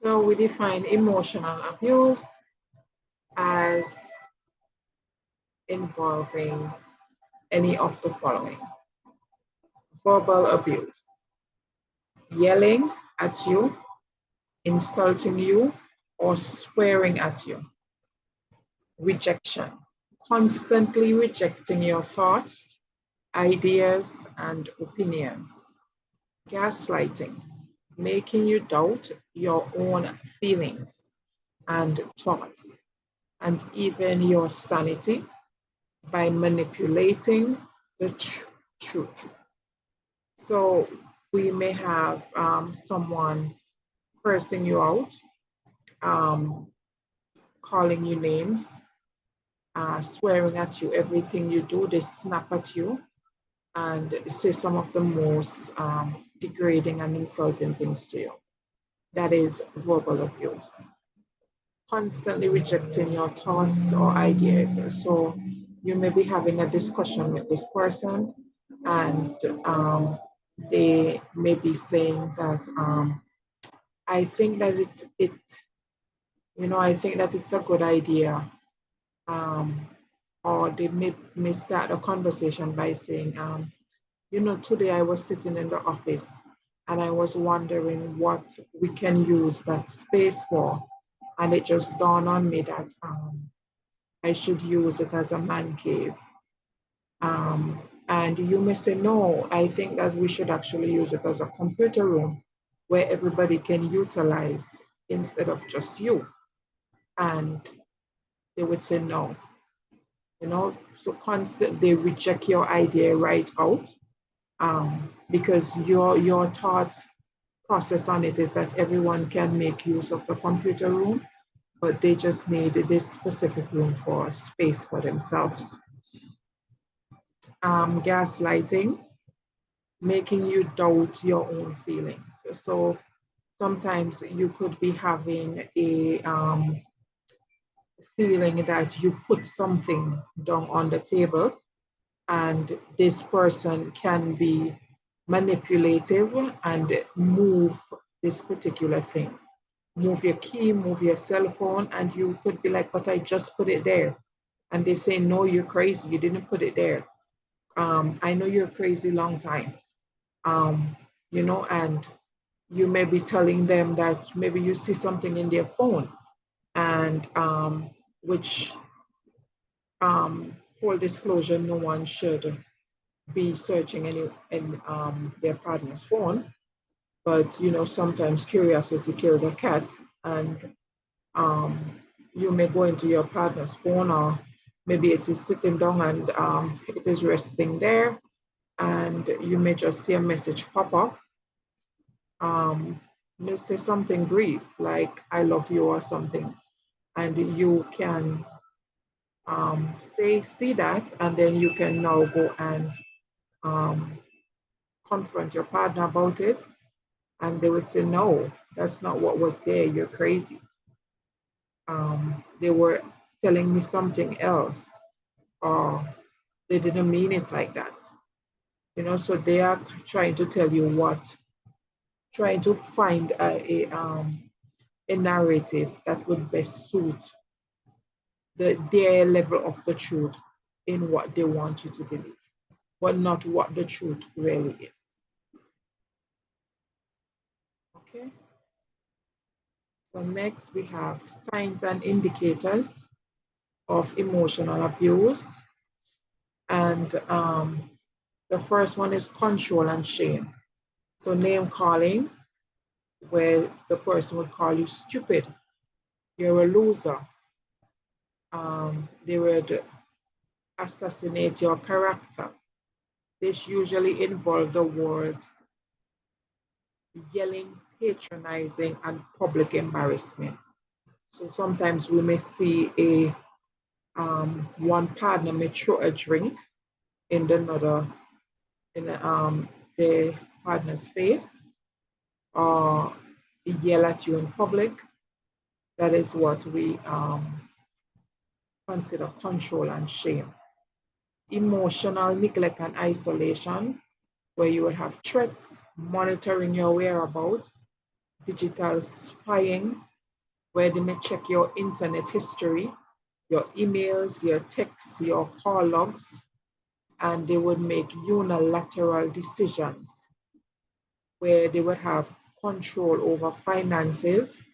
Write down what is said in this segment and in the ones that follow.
So we define emotional abuse as involving any of the following: verbal abuse, yelling at you, insulting you, or swearing at you; rejection, constantly rejecting your thoughts, ideas, and opinions; gaslighting, making you doubt your own feelings and thoughts, and even your sanity by manipulating the truth. So we may have someone cursing you out, um, calling you names, swearing at you. Everything you do, they snap at you and say some of the most degrading and insulting things to you. That is verbal abuse. Constantly rejecting your thoughts or ideas. So you may be having a discussion with this person, and they may be saying that I think that I think that it's a good idea. Um, or they may start a conversation by saying, today I was sitting in the office and I was wondering what we can use that space for. And it just dawned on me that I should use it as a man cave. And you may say, no, I think that we should actually use it as a computer room where everybody can utilize instead of just you. And they would say no. So constant they reject your idea right out, because your thought process on it is that everyone can make use of the computer room, but they just need this specific room for space for themselves. Gaslighting, making you doubt your own feelings. So sometimes you could be having a feeling that you put something down on the table, and this person can be manipulative and move this particular thing. Move your key, move your cell phone, and you could be like, but I just put it there. And they say, no, you're crazy. You didn't put it there. I know you're crazy long time. Um, and you may be telling them that maybe you see something in their phone, and which, full disclosure, no one should be searching in their partner's phone. But sometimes curiosity killed a cat, and um, you may go into your partner's phone, or maybe it is sitting down and it is resting there, and you may just see a message pop up. Let's say something brief like "I love you" or something, and you can see that, and then you can now go and um, confront your partner about it, and they would say, no, that's not what was there, you're crazy. They were telling me something else, or they didn't mean it like that. So they are trying to tell you what, trying to find a narrative that would best suit their level of the truth in what they want you to believe, but not what the truth really is. Okay. So next we have signs and indicators of emotional abuse. And the first one is control and shame. So name calling, where the person would call you stupid, you're a loser. They would assassinate your character. This usually involves the words yelling, patronizing, and public embarrassment. So sometimes we may see one partner may throw a drink in the partner's face, or yell at you in public. That is what we consider control and shame. Emotional neglect and isolation, where you will have threats, monitoring your whereabouts, digital spying, where they may check your internet history, your emails, your texts, your call logs, and they would make unilateral decisions where they would have control over finances,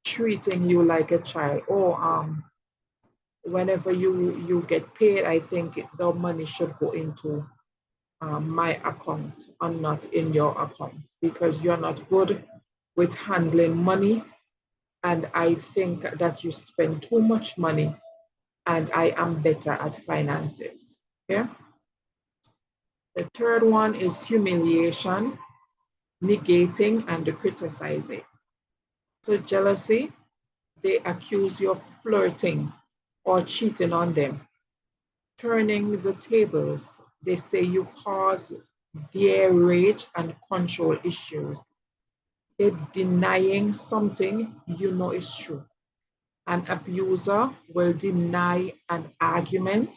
treating you like a child. Or whenever you get paid, I think the money should go into my account and not in your account, because you're not good with handling money. And I think that you spend too much money, and I am better at finances. Okay. The third one is humiliation, negating, and criticizing. So jealousy, they accuse you of flirting or cheating on them. Turning the tables, they say you cause their rage and control issues. They're denying something you know is true. An abuser will deny an argument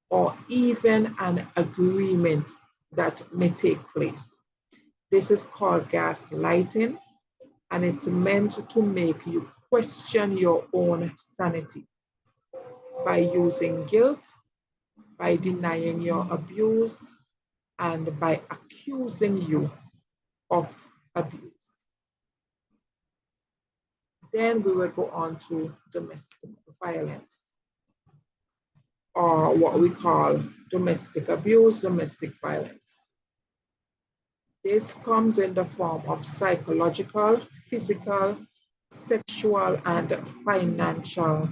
or even an agreement that may take place. This is called gaslighting, and it's meant to make you question your own sanity by using guilt, by denying your abuse, and by accusing you of abuse. Then we will go on to domestic violence, or what we call domestic abuse, domestic violence. This comes in the form of psychological, physical, sexual, and financial.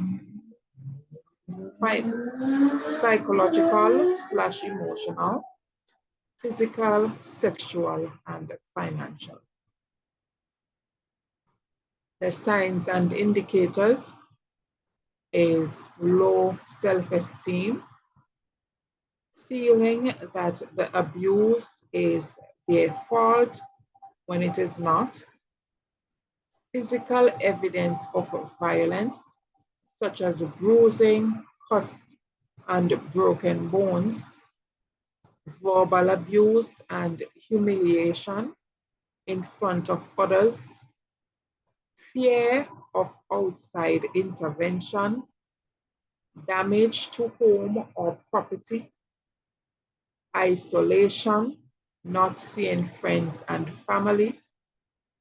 Psychological slash emotional, physical, sexual, and financial. The signs and indicators is low self-esteem, feeling that the abuse is their fault when it is not, physical evidence of violence, such as bruising, cuts, and broken bones, verbal abuse and humiliation in front of others, fear of outside intervention, damage to home or property, isolation, not seeing friends and family,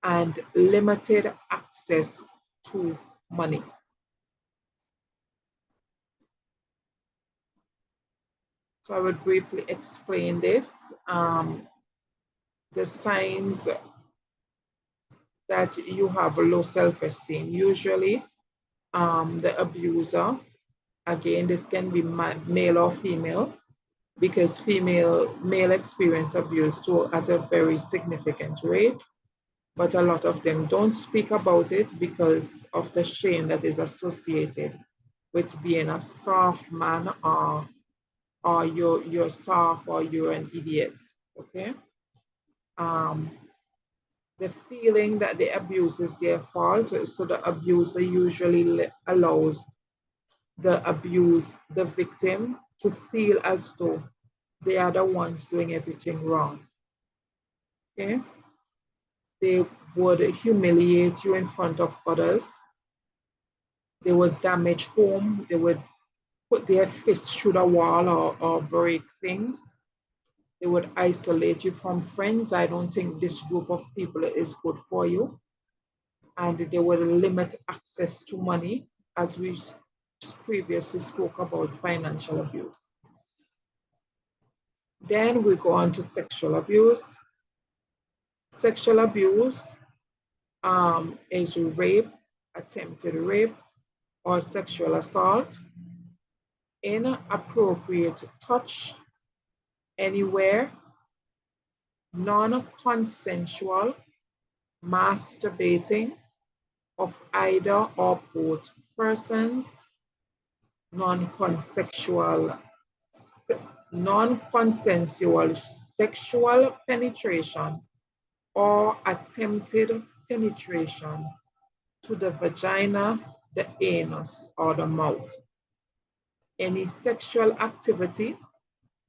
and limited access to money. So I would briefly explain this. The signs that you have low self-esteem. Usually, the abuser, again, this can be male or female, because male experience abuse too at a very significant rate, but a lot of them don't speak about it because of the shame that is associated with being a soft man, or you're soft, or you're an idiot. Okay. The feeling that the abuse is their fault, so the abuser usually allows the victim to feel as though they are the ones doing everything wrong. Okay? They would humiliate you in front of others. They would damage home. They would put their fists through the wall, or break things. They would isolate you from friends. I don't think this group of people is good for you. And they would limit access to money, as we previously spoke about financial abuse. Then we go on to sexual abuse. Sexual abuse is rape, attempted rape, or sexual assault, inappropriate touch anywhere, non-consensual masturbating of either or both persons, non-consensual sexual penetration or attempted penetration to the vagina, the anus, or the mouth. Any sexual activity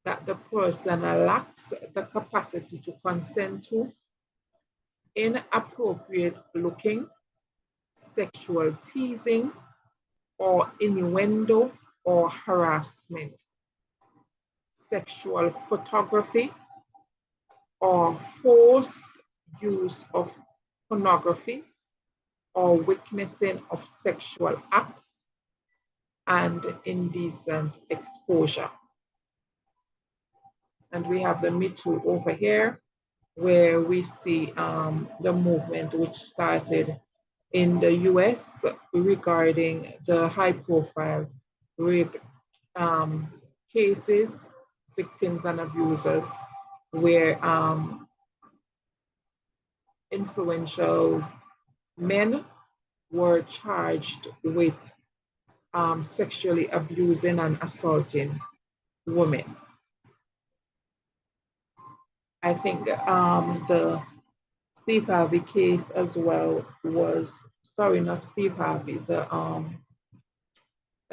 that the person lacks the capacity to consent to, inappropriate looking, sexual teasing, or innuendo or harassment, sexual photography, or forced use of pornography or witnessing of sexual acts, and indecent exposure. And we have the Me Too over here, where we see the movement which started in the US regarding the high profile rape cases, victims and abusers, where influential men were charged with sexually abusing and assaulting women. I think the Steve Harvey case as well was, sorry, not Steve Harvey, let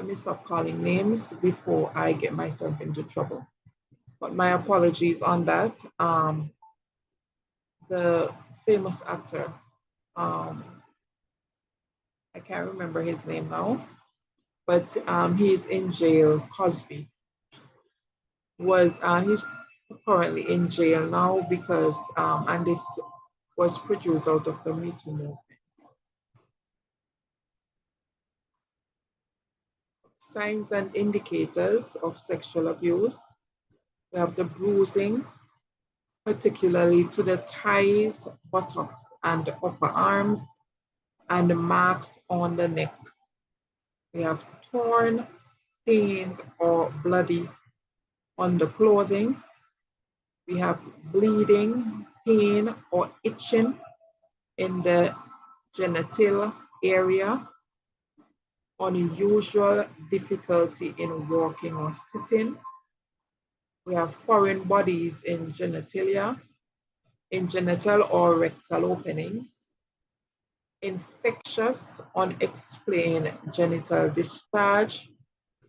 me stop calling names before I get myself into trouble. But my apologies on that. The famous actor, I can't remember his name now, but he's in jail. Cosby he's currently in jail now because, and this was produced out of the Me Too movement. Signs and indicators of sexual abuse. We have the bruising, particularly to the thighs, buttocks, and upper arms, and the marks on the neck. We have torn, stained, or bloody underclothing. We have bleeding, pain, or itching in the genital area, unusual difficulty in walking or sitting. We have foreign bodies in genitalia, in genital or rectal openings, infectious, unexplained genital discharge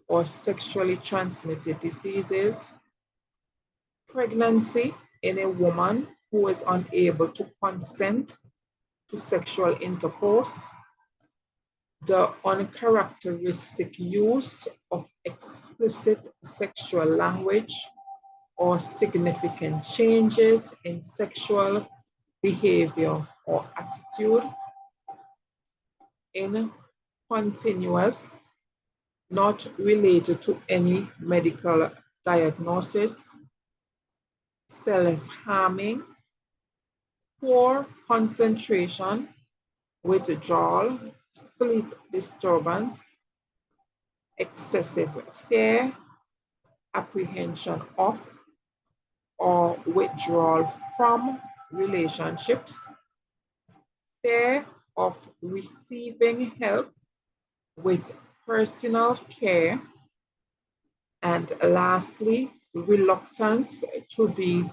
or sexually transmitted diseases, pregnancy in a woman who is unable to consent to sexual intercourse, the uncharacteristic use of explicit sexual language or significant changes in sexual behavior or attitude, incontinuous, not related to any medical diagnosis, self-harming, poor concentration, withdrawal, sleep disturbance, excessive fear, apprehension of, or withdrawal from relationships, fear of receiving help with personal care, and lastly, reluctance to be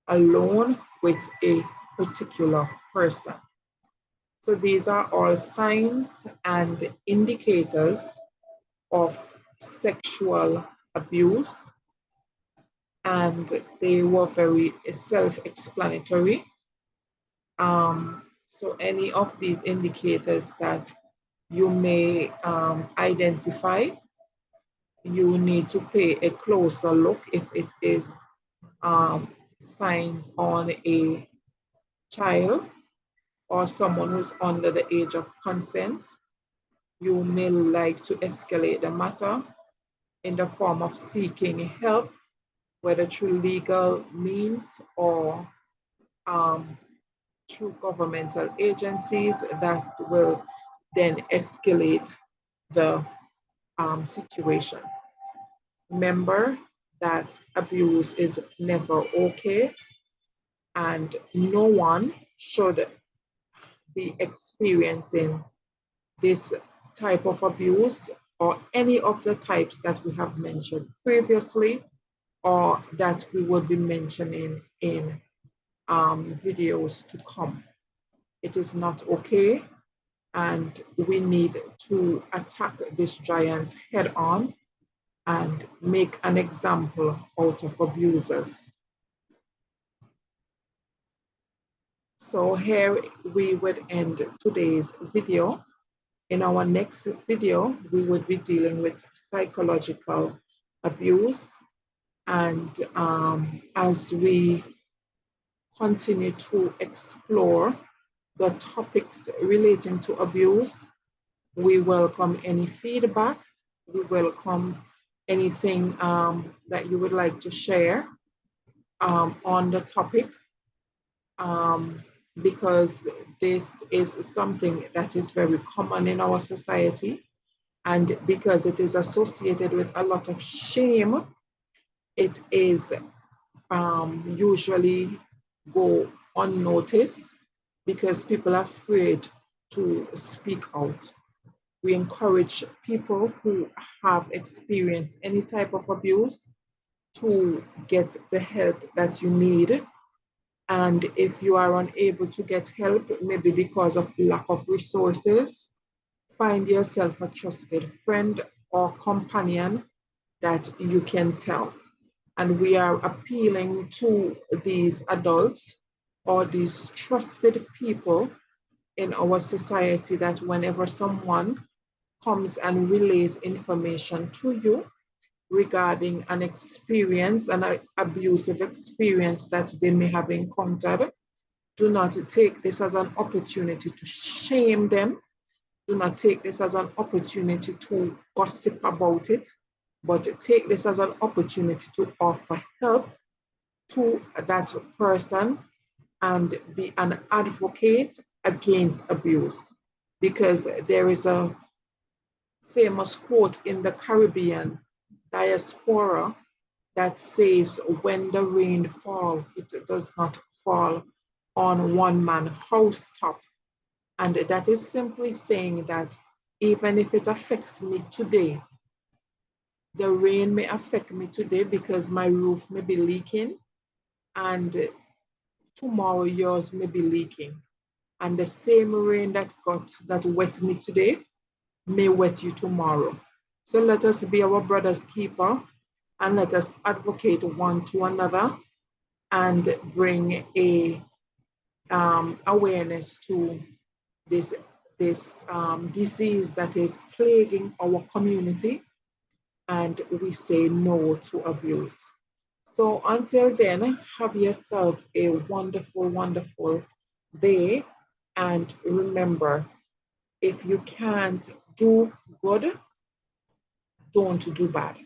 alone with a particular person. So these are all signs and indicators of sexual abuse, and they were very self-explanatory. So any of these indicators that you may identify, you need to pay a closer look if it is signs on a child or someone who's under the age of consent. You may like to escalate the matter in the form of seeking help, whether through legal means or through governmental agencies that will then escalate the situation. Remember that abuse is never okay, and no one should be experiencing this type of abuse or any of the types that we have mentioned previously or that we would be mentioning in videos to come. It is not okay, and we need to attack this giant head on and make an example out of abusers. So here we would end today's video. In our next video, we would be dealing with psychological abuse. And as we continue to explore the topics relating to abuse, we welcome any feedback. We welcome anything that you would like to share on the topic, because this is something that is very common in our society. And because it is associated with a lot of shame, it is usually go unnoticed because people are afraid to speak out. We encourage people who have experienced any type of abuse to get the help that you need. And if you are unable to get help, maybe because of lack of resources, find yourself a trusted friend or companion that you can tell. And we are appealing to these adults or these trusted people in our society that whenever someone comes and relays information to you regarding an experience, an abusive experience that they may have encountered, do not take this as an opportunity to shame them. Do not take this as an opportunity to gossip about it, but take this as an opportunity to offer help to that person and be an advocate against abuse. Because there is a famous quote in the Caribbean diaspora that says, when the rain falls, it does not fall on one man housetop. And that is simply saying that even if it affects me today, the rain may affect me today because my roof may be leaking, and tomorrow yours may be leaking. And the same rain that wet me today may wet you tomorrow. So let us be our brother's keeper, and let us advocate one to another and bring a awareness to this disease that is plaguing our community, and we say no to abuse. So until then, have yourself a wonderful, wonderful day. And remember, if you can't do good, don't do bad.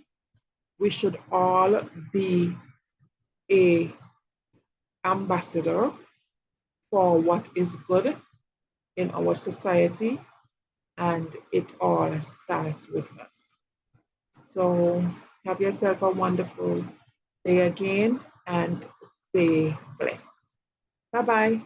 We should all be a ambassador for what is good in our society, and it all starts with us. So have yourself a wonderful day again, and stay blessed. Bye-bye.